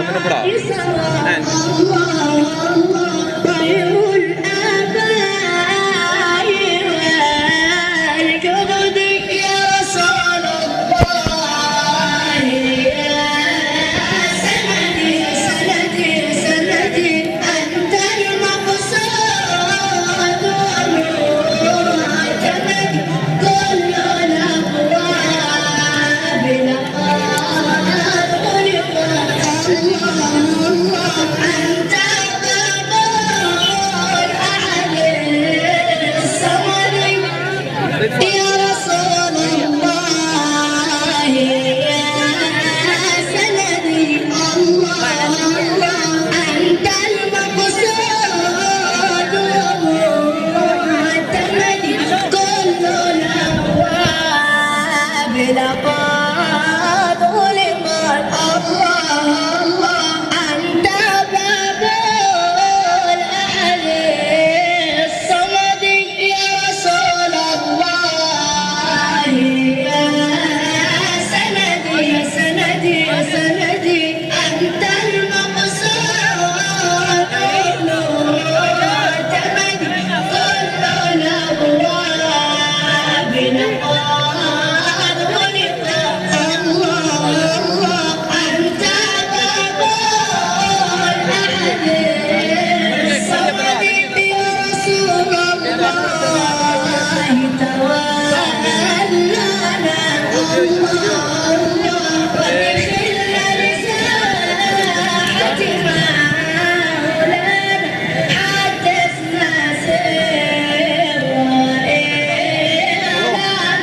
मैंने पढ़ा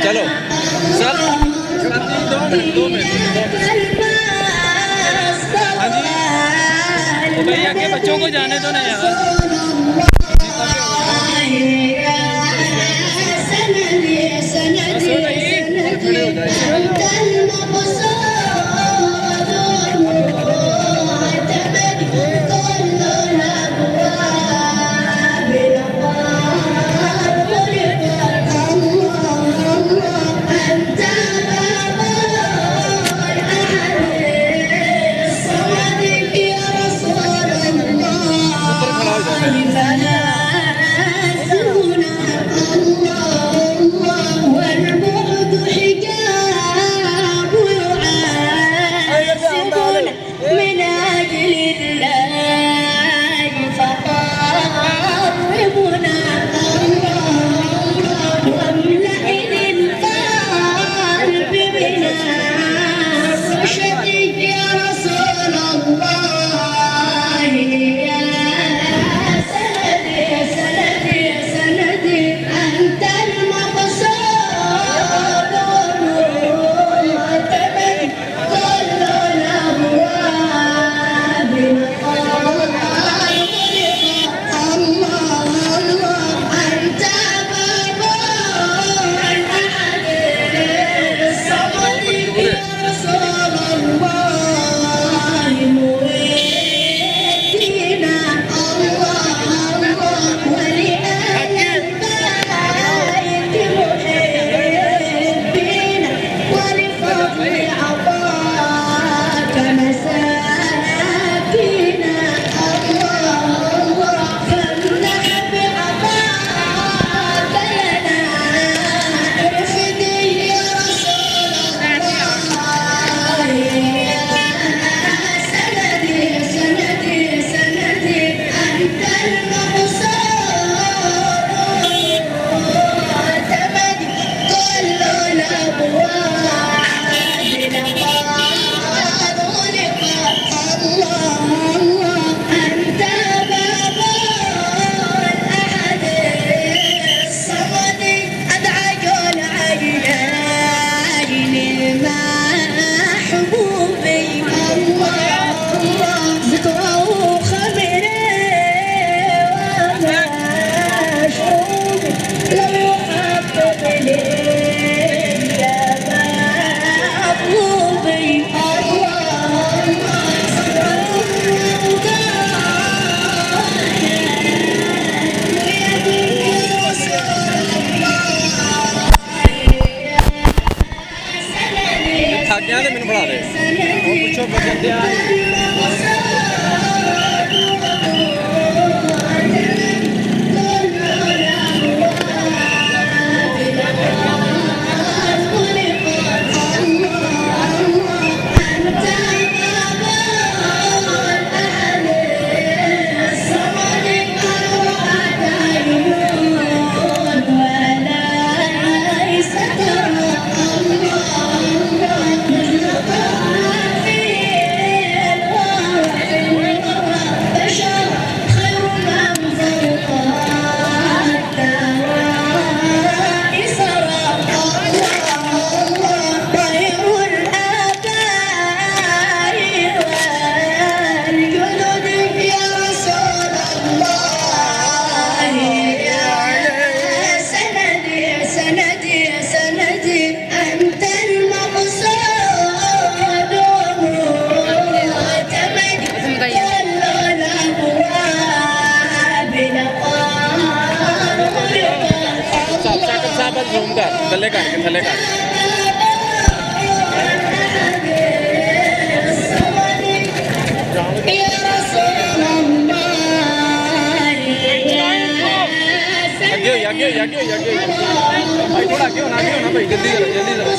चलो सर 2 मिनट हाँ जी तो भैया के बच्चों को जाने दो ना यार ਬੱਚਿਆਂ ਦੇ ਮੈਨੂੰ ਫੜਾ ਦੇ ਉਹ ਪੁੱਛੋ ਬੱਚਿਆਂ ਜ਼ੂਮ ਕਰ ਥੱਲੇ ਕਰਕੇ ਥੱਲੇ ਕਰ ਅੱਗੇ ਭਾਈ ਥੋੜਾ ਅੱਗੇ ਹੋਣਾ ਭਾਈ ਜਲਦੀ ਕਰੋ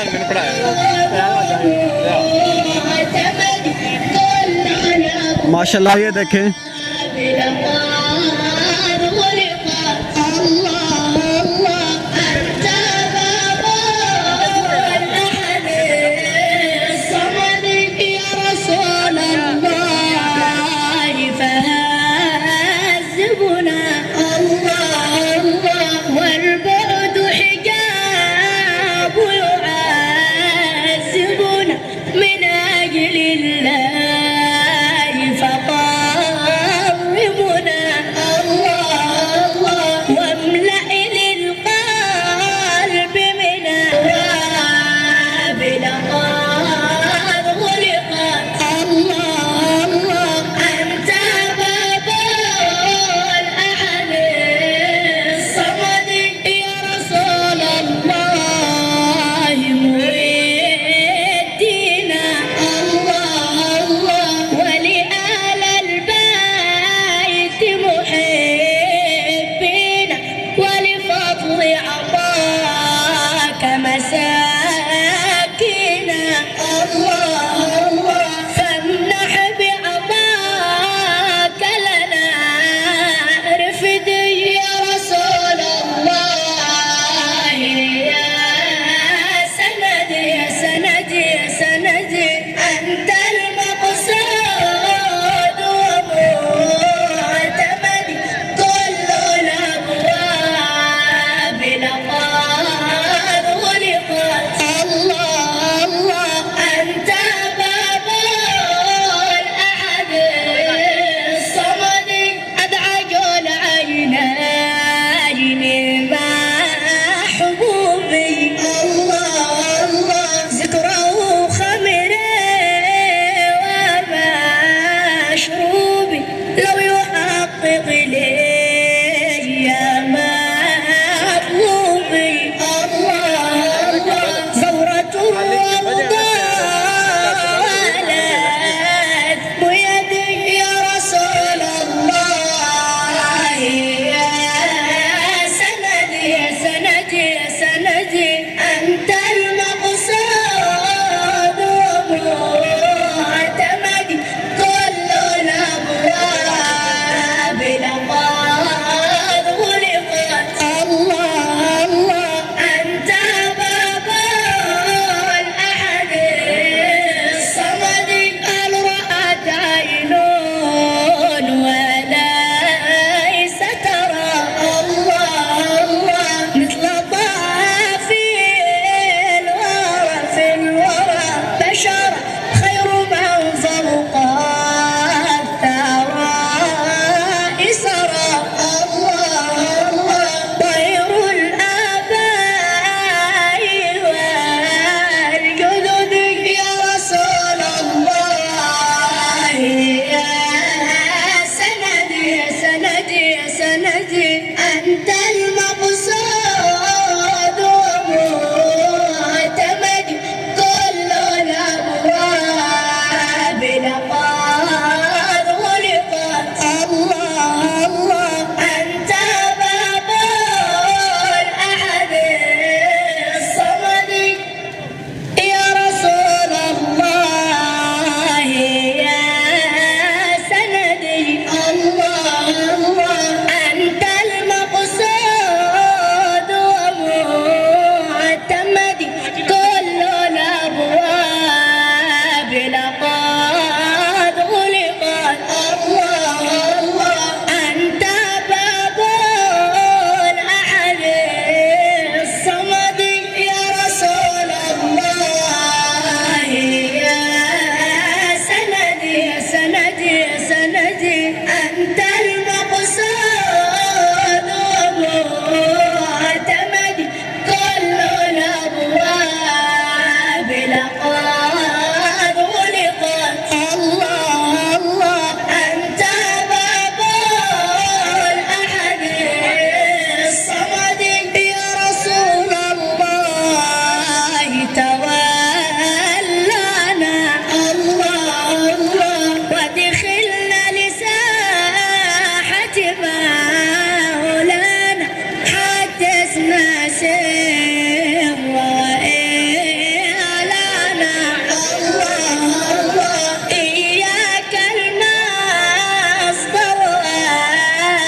मैंने पढ़ाया माशाल्लाह ये देखें من أجل الله فقربنا سندي يا سندي أنت المقصود ومعتمدي كل الأبواب لقد غلقت الله الله أنت باب الأحد الصمد يا رسول الله يا سندي الله الله أنت المقصود ومعتمدي كل الأبواب لقد غلقت الله الله أنت باب الأحد الصمد يا رسول الله يا سندي يا سندي يا سندي أنت المقصود ومعتمدي كل الأبواب لقد غلقت الله الله أنت باب الأحد الصمد يا رسول الله تولنا الله الله ودخلنا لساحة مولانا حدثنا سر وإعلانا الله الله إياك المصدر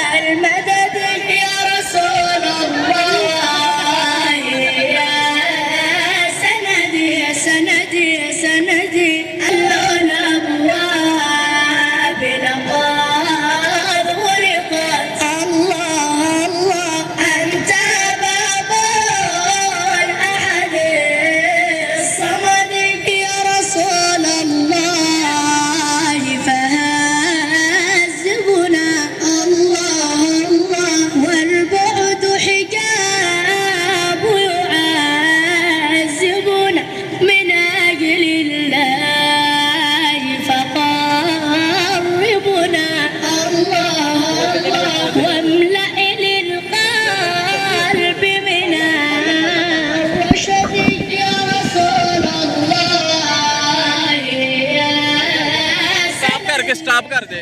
والمدد يا رسول الله يا سندي يا سندي يا سندي الأبواب لقد غلقت الله الله أنت باب الأحد الصمد يا رسول الله فهذبنا الله الله والبعد حجاب يعذبنا من أجل الله فقربنا الله الله واملأ للقلب من الرشد يا رسول الله يا स्टॉप करके स्टॉप कर दे